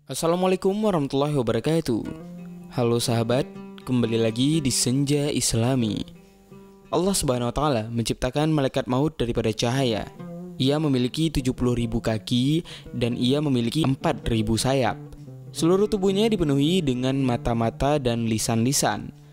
Assalamualaikum warahmatullahi wabarakatuh. Halo sahabat, kembali lagi di Senja Islami. Allah Subhanahu wa taala menciptakan malaikat maut daripada cahaya. Ia memiliki 70.000 kaki dan ia memiliki 4.000 sayap. Seluruh tubuhnya dipenuhi dengan mata-mata dan lisan-lisan.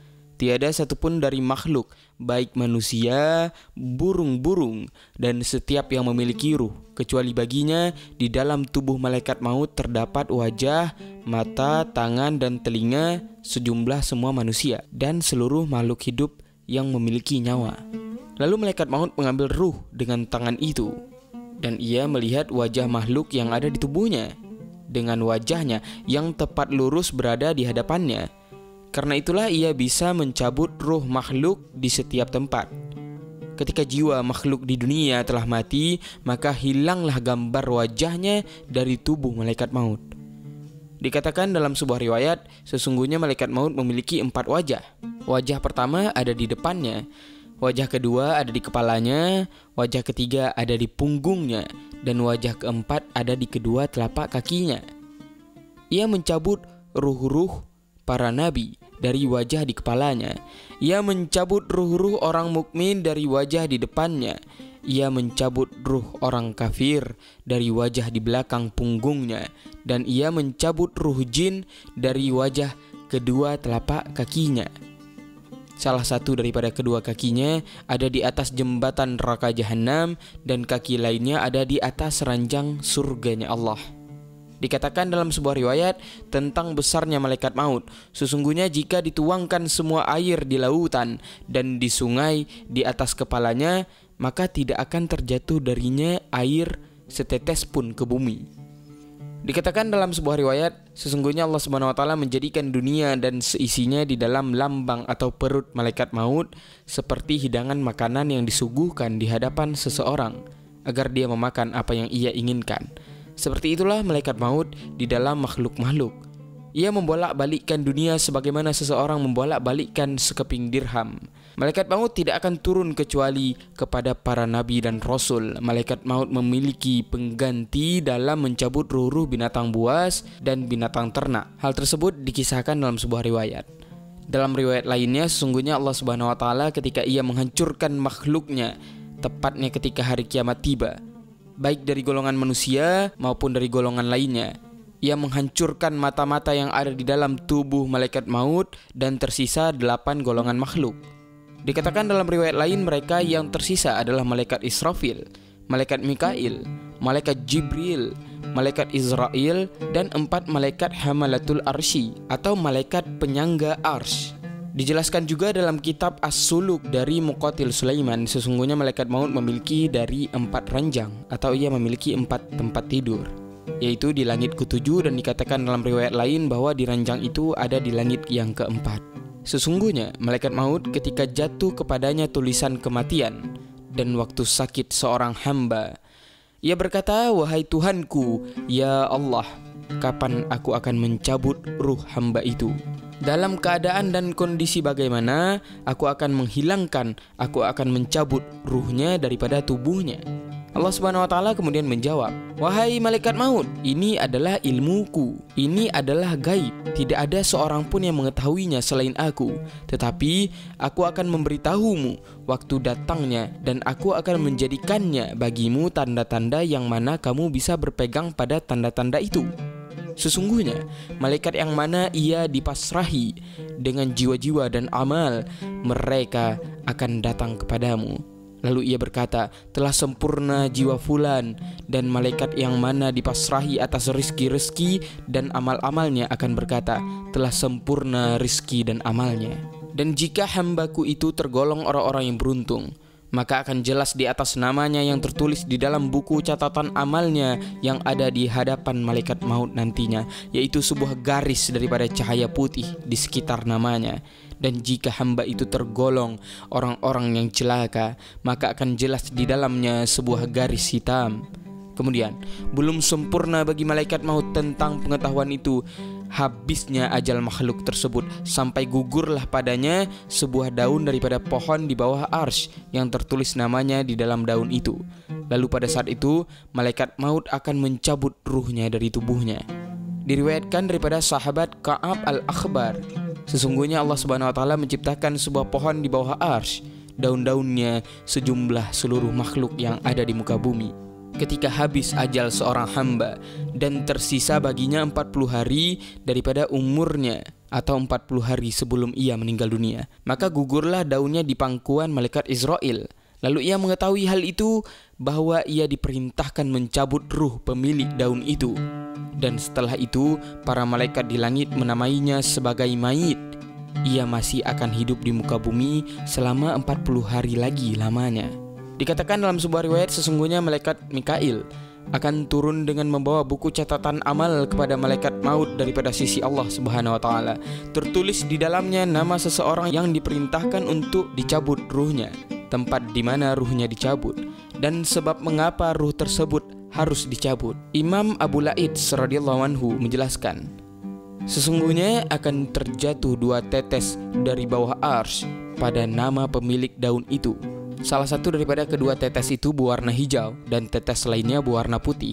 Tiada satupun dari makhluk, baik manusia, burung-burung, dan setiap yang memiliki ruh, kecuali baginya di dalam tubuh malaikat maut terdapat wajah, mata, tangan, dan telinga sejumlah semua manusia dan seluruh makhluk hidup yang memiliki nyawa. Lalu malaikat maut mengambil ruh dengan tangan itu, dan ia melihat wajah makhluk yang ada di tubuhnya, dengan wajahnya yang tepat lurus berada di hadapannya. Karena itulah ia bisa mencabut ruh makhluk di setiap tempat. Ketika jiwa makhluk di dunia telah mati, maka hilanglah gambar wajahnya dari tubuh malaikat maut. Dikatakan dalam sebuah riwayat, sesungguhnya malaikat maut memiliki 4 wajah. Wajah pertama ada di depannya, wajah kedua ada di kepalanya, wajah ketiga ada di punggungnya, dan wajah keempat ada di kedua telapak kakinya. Ia mencabut ruh-ruh para nabi dari wajah di kepalanya. Ia mencabut ruh-ruh orang mukmin dari wajah di depannya. Ia mencabut ruh orang kafir dari wajah di belakang punggungnya. Dan ia mencabut ruh jin dari wajah kedua telapak kakinya. Salah satu daripada kedua kakinya ada di atas jembatan neraka jahanam, dan kaki lainnya ada di atas ranjang surganya Allah. Dikatakan dalam sebuah riwayat tentang besarnya malaikat maut, sesungguhnya jika dituangkan semua air di lautan dan di sungai di atas kepalanya, maka tidak akan terjatuh darinya air setetes pun ke bumi. Dikatakan dalam sebuah riwayat, sesungguhnya Allah Subhanahu wa taala menjadikan dunia dan seisinya di dalam lambang atau perut malaikat maut seperti hidangan makanan yang disuguhkan di hadapan seseorang agar dia memakan apa yang ia inginkan. Seperti itulah malaikat maut di dalam makhluk-makhluk. Ia membolak-balikkan dunia sebagaimana seseorang membolak-balikkan sekeping dirham. Malaikat maut tidak akan turun kecuali kepada para nabi dan rasul. Malaikat maut memiliki pengganti dalam mencabut ruh-ruh binatang buas dan binatang ternak. Hal tersebut dikisahkan dalam sebuah riwayat. Dalam riwayat lainnya, sesungguhnya Allah Subhanahu wa taala ketika ia menghancurkan makhluknya, tepatnya ketika hari kiamat tiba, baik dari golongan manusia maupun dari golongan lainnya, ia menghancurkan mata-mata yang ada di dalam tubuh malaikat maut dan tersisa 8 golongan makhluk. Dikatakan dalam riwayat lain, mereka yang tersisa adalah malaikat Israfil, malaikat Mikail, malaikat Jibril, malaikat Israel, dan 4 malaikat Hamalatul Arsy atau malaikat penyangga Arsy. Dijelaskan juga dalam kitab As-Suluk dari Muqatil Sulaiman, sesungguhnya malaikat maut memiliki dari 4 ranjang atau ia memiliki 4 tempat tidur, yaitu di langit ke-7, dan dikatakan dalam riwayat lain bahwa di ranjang itu ada di langit yang keempat. Sesungguhnya malaikat maut ketika jatuh kepadanya tulisan kematian dan waktu sakit seorang hamba, ia berkata, "Wahai Tuhanku, ya Allah, kapan aku akan mencabut ruh hamba itu? Dalam keadaan dan kondisi bagaimana aku akan menghilangkan, aku akan mencabut ruhnya daripada tubuhnya?" Allah Subhanahu wa taala kemudian menjawab, "Wahai malaikat maut, ini adalah ilmuku, ini adalah gaib. Tidak ada seorang pun yang mengetahuinya selain aku. Tetapi aku akan memberitahumu waktu datangnya, dan aku akan menjadikannya bagimu tanda-tanda yang mana kamu bisa berpegang pada tanda-tanda itu. Sesungguhnya malaikat yang mana ia dipasrahi dengan jiwa-jiwa dan amal, mereka akan datang kepadamu. Lalu ia berkata, telah sempurna jiwa fulan, dan malaikat yang mana dipasrahi atas rizki-rizki dan amal-amalnya akan berkata, telah sempurna rizki dan amalnya. Dan jika hambaku itu tergolong orang-orang yang beruntung, maka akan jelas di atas namanya yang tertulis di dalam buku catatan amalnya yang ada di hadapan malaikat maut nantinya, yaitu sebuah garis daripada cahaya putih di sekitar namanya. Dan jika hamba itu tergolong orang-orang yang celaka, maka akan jelas di dalamnya sebuah garis hitam. Kemudian, belum sempurna bagi malaikat maut tentang pengetahuan itu, habisnya ajal makhluk tersebut, sampai gugurlah padanya sebuah daun daripada pohon di bawah arsy yang tertulis namanya di dalam daun itu. Lalu pada saat itu malaikat maut akan mencabut ruhnya dari tubuhnya. Diriwayatkan daripada sahabat Ka'ab al-Akhbar, sesungguhnya Allah Subhanahu wa taala menciptakan sebuah pohon di bawah arsy, daun-daunnya sejumlah seluruh makhluk yang ada di muka bumi. Ketika habis ajal seorang hamba dan tersisa baginya 40 hari daripada umurnya atau 40 hari sebelum ia meninggal dunia, maka gugurlah daunnya di pangkuan malaikat Israel. Lalu ia mengetahui hal itu, bahwa ia diperintahkan mencabut ruh pemilik daun itu. Dan setelah itu para malaikat di langit menamainya sebagai mayit. Ia masih akan hidup di muka bumi selama 40 hari lagi lamanya. Dikatakan dalam sebuah riwayat, sesungguhnya malaikat Mikail akan turun dengan membawa buku catatan amal kepada malaikat maut daripada sisi Allah Subhanahu wa taala. Tertulis di dalamnya nama seseorang yang diperintahkan untuk dicabut ruhnya, tempat di mana ruhnya dicabut, dan sebab mengapa ruh tersebut harus dicabut. Imam Abu Laid radhiyallahu anhu menjelaskan, sesungguhnya akan terjatuh 2 tetes dari bawah arsy pada nama pemilik daun itu. Salah satu daripada kedua tetes itu berwarna hijau dan tetes lainnya berwarna putih.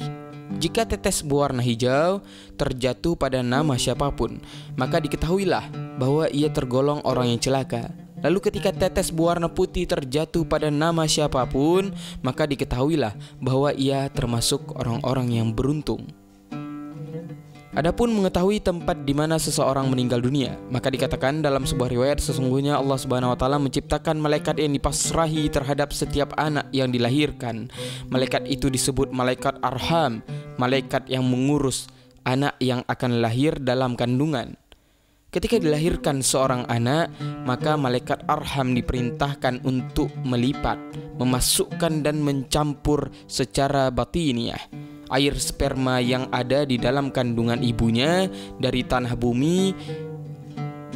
Jika tetes berwarna hijau terjatuh pada nama siapapun, maka diketahuilah bahwa ia tergolong orang yang celaka. Lalu ketika tetes berwarna putih terjatuh pada nama siapapun, maka diketahuilah bahwa ia termasuk orang-orang yang beruntung. Adapun mengetahui tempat di mana seseorang meninggal dunia, maka dikatakan dalam sebuah riwayat, sesungguhnya Allah Subhanahu wa taala menciptakan malaikat yang dipasrahi terhadap setiap anak yang dilahirkan. Malaikat itu disebut malaikat arham, malaikat yang mengurus anak yang akan lahir dalam kandungan. Ketika dilahirkan seorang anak, maka malaikat arham diperintahkan untuk melipat, memasukkan dan mencampur secara batiniah air sperma yang ada di dalam kandungan ibunya dari tanah bumi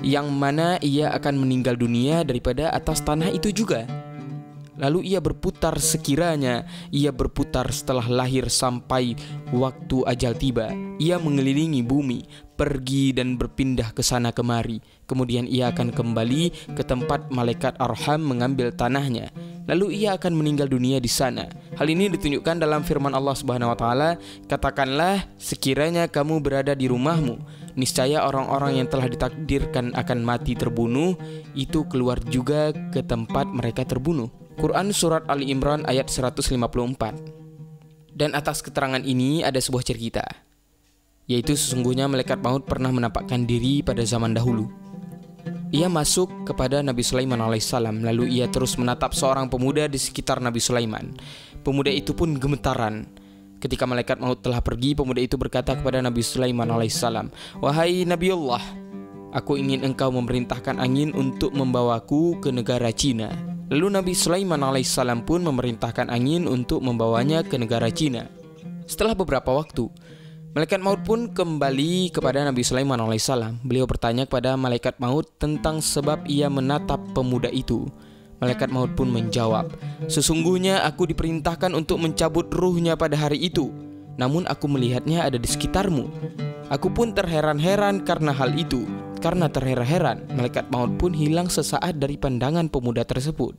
yang mana ia akan meninggal dunia daripada atas tanah itu juga. Lalu ia berputar sekiranya ia berputar setelah lahir sampai waktu ajal tiba. Ia mengelilingi bumi, pergi dan berpindah ke sana kemari. Kemudian ia akan kembali ke tempat malaikat arham mengambil tanahnya. Lalu ia akan meninggal dunia di sana. Hal ini ditunjukkan dalam firman Allah Subhanahu wa taala, katakanlah sekiranya kamu berada di rumahmu, niscaya orang-orang yang telah ditakdirkan akan mati terbunuh itu keluar juga ke tempat mereka terbunuh. Quran Surat Ali Imran ayat 154. Dan atas keterangan ini ada sebuah cerita, yaitu sesungguhnya malaikat maut pernah menampakkan diri pada zaman dahulu. Ia masuk kepada Nabi Sulaiman alaihissalam, lalu ia terus menatap seorang pemuda di sekitar Nabi Sulaiman. Pemuda itu pun gemetaran. Ketika malaikat maut telah pergi, pemuda itu berkata kepada Nabi Sulaiman alaihissalam, wahai Nabi Allah, aku ingin engkau memerintahkan angin untuk membawaku ke negara Cina. Lalu Nabi Sulaiman alaihissalam pun memerintahkan angin untuk membawanya ke negara Cina. Setelah beberapa waktu, malaikat maut pun kembali kepada Nabi Sulaiman alaihissalam. Beliau bertanya kepada malaikat maut tentang sebab ia menatap pemuda itu. Malaikat maut pun menjawab, sesungguhnya aku diperintahkan untuk mencabut ruhnya pada hari itu, namun aku melihatnya ada di sekitarmu. Aku pun terheran-heran karena hal itu. Karena terheran-heran, malaikat maut pun hilang sesaat dari pandangan pemuda tersebut.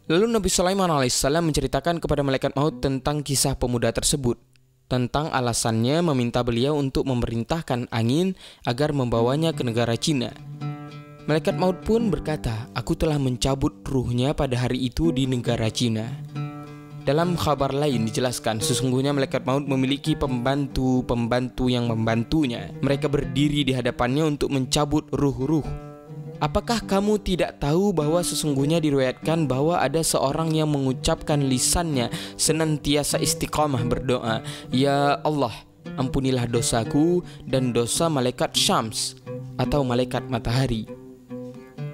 Lalu Nabi Sulaiman alaihissalam menceritakan kepada malaikat maut tentang kisah pemuda tersebut, tentang alasannya meminta beliau untuk memerintahkan angin agar membawanya ke negara Cina. Malaikat maut pun berkata, aku telah mencabut ruhnya pada hari itu di negara Cina. Dalam kabar lain dijelaskan, sesungguhnya malaikat maut memiliki pembantu-pembantu yang membantunya. Mereka berdiri di hadapannya untuk mencabut ruh-ruh. Apakah kamu tidak tahu bahwa sesungguhnya diriwayatkan bahwa ada seorang yang mengucapkan lisannya senantiasa istiqamah berdoa, ya Allah, ampunilah dosaku dan dosa malaikat Syams atau malaikat matahari.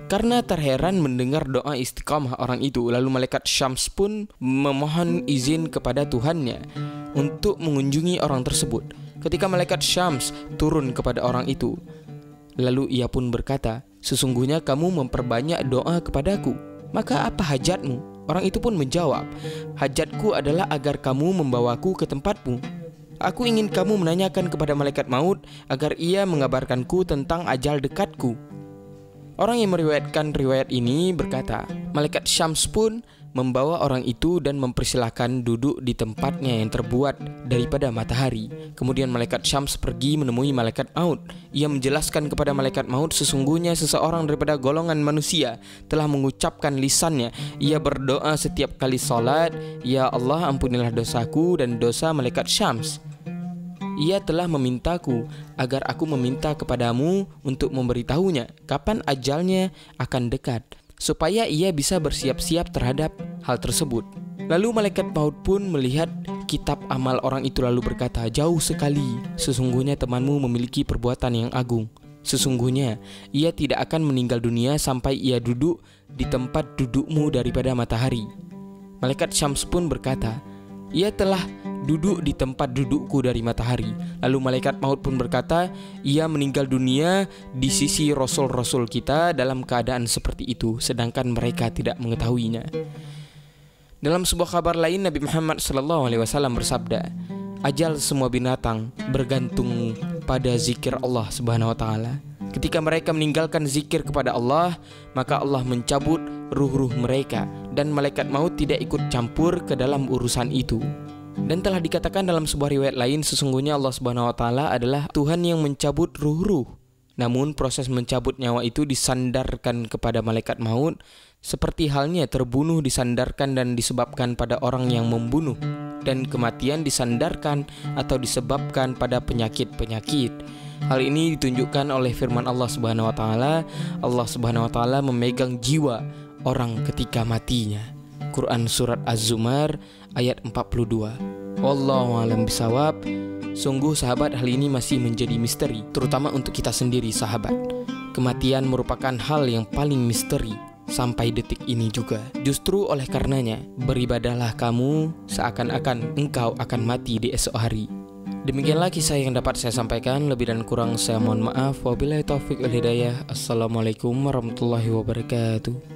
Karena terheran mendengar doa istiqamah orang itu, lalu malaikat Syams pun memohon izin kepada Tuhannya untuk mengunjungi orang tersebut. Ketika malaikat Syams turun kepada orang itu, lalu ia pun berkata, sesungguhnya kamu memperbanyak doa kepadaku, maka apa hajatmu? Orang itu pun menjawab, hajatku adalah agar kamu membawaku ke tempatmu. Aku ingin kamu menanyakan kepada malaikat maut agar ia mengabarkanku tentang ajal dekatku. Orang yang meriwayatkan riwayat ini berkata, malaikat Syams pun membawa orang itu dan mempersilahkan duduk di tempatnya yang terbuat daripada matahari. Kemudian malaikat Syams pergi menemui malaikat maut. Ia menjelaskan kepada malaikat maut, sesungguhnya seseorang daripada golongan manusia telah mengucapkan lisannya. Ia berdoa setiap kali salat, "Ya Allah, ampunilah dosaku dan dosa malaikat Syams. Ia telah memintaku agar aku meminta kepadamu untuk memberitahunya kapan ajalnya akan dekat, supaya ia bisa bersiap-siap terhadap hal tersebut." Lalu malaikat maut pun melihat kitab amal orang itu lalu berkata, "Jauh sekali, sesungguhnya temanmu memiliki perbuatan yang agung. Sesungguhnya ia tidak akan meninggal dunia sampai ia duduk di tempat dudukmu daripada matahari." Malaikat Syams pun berkata, "Ia telah duduk di tempat dudukku dari matahari." Lalu malaikat maut pun berkata, "Ia meninggal dunia di sisi rasul-rasul kita dalam keadaan seperti itu, sedangkan mereka tidak mengetahuinya." Dalam sebuah kabar lain, Nabi Muhammad SAW bersabda, "Ajal semua binatang bergantung pada zikir Allah Subhanahu wa taala. Ketika mereka meninggalkan zikir kepada Allah, maka Allah mencabut ruh-ruh mereka dan malaikat maut tidak ikut campur ke dalam urusan itu." Dan telah dikatakan dalam sebuah riwayat lain, sesungguhnya Allah Subhanahu wa taala adalah Tuhan yang mencabut ruh-ruh. Namun proses mencabut nyawa itu disandarkan kepada malaikat maut, seperti halnya terbunuh disandarkan dan disebabkan pada orang yang membunuh, dan kematian disandarkan atau disebabkan pada penyakit-penyakit. Hal ini ditunjukkan oleh firman Allah Subhanahu wa taala. Allah Subhanahu wa taala memegang jiwa orang ketika matinya. Quran surat Az-Zumar ayat 42. Wallahu a'lam bishawab. Sungguh sahabat, hal ini masih menjadi misteri, terutama untuk kita sendiri sahabat. Kematian merupakan hal yang paling misteri sampai detik ini juga. Justru oleh karenanya, beribadahlah kamu seakan-akan engkau akan mati di esok hari. Demikianlah kisah yang dapat saya sampaikan. Lebih dan kurang saya mohon maaf. Wabillahi taufiq wal hidayah. Assalamualaikum warahmatullahi wabarakatuh.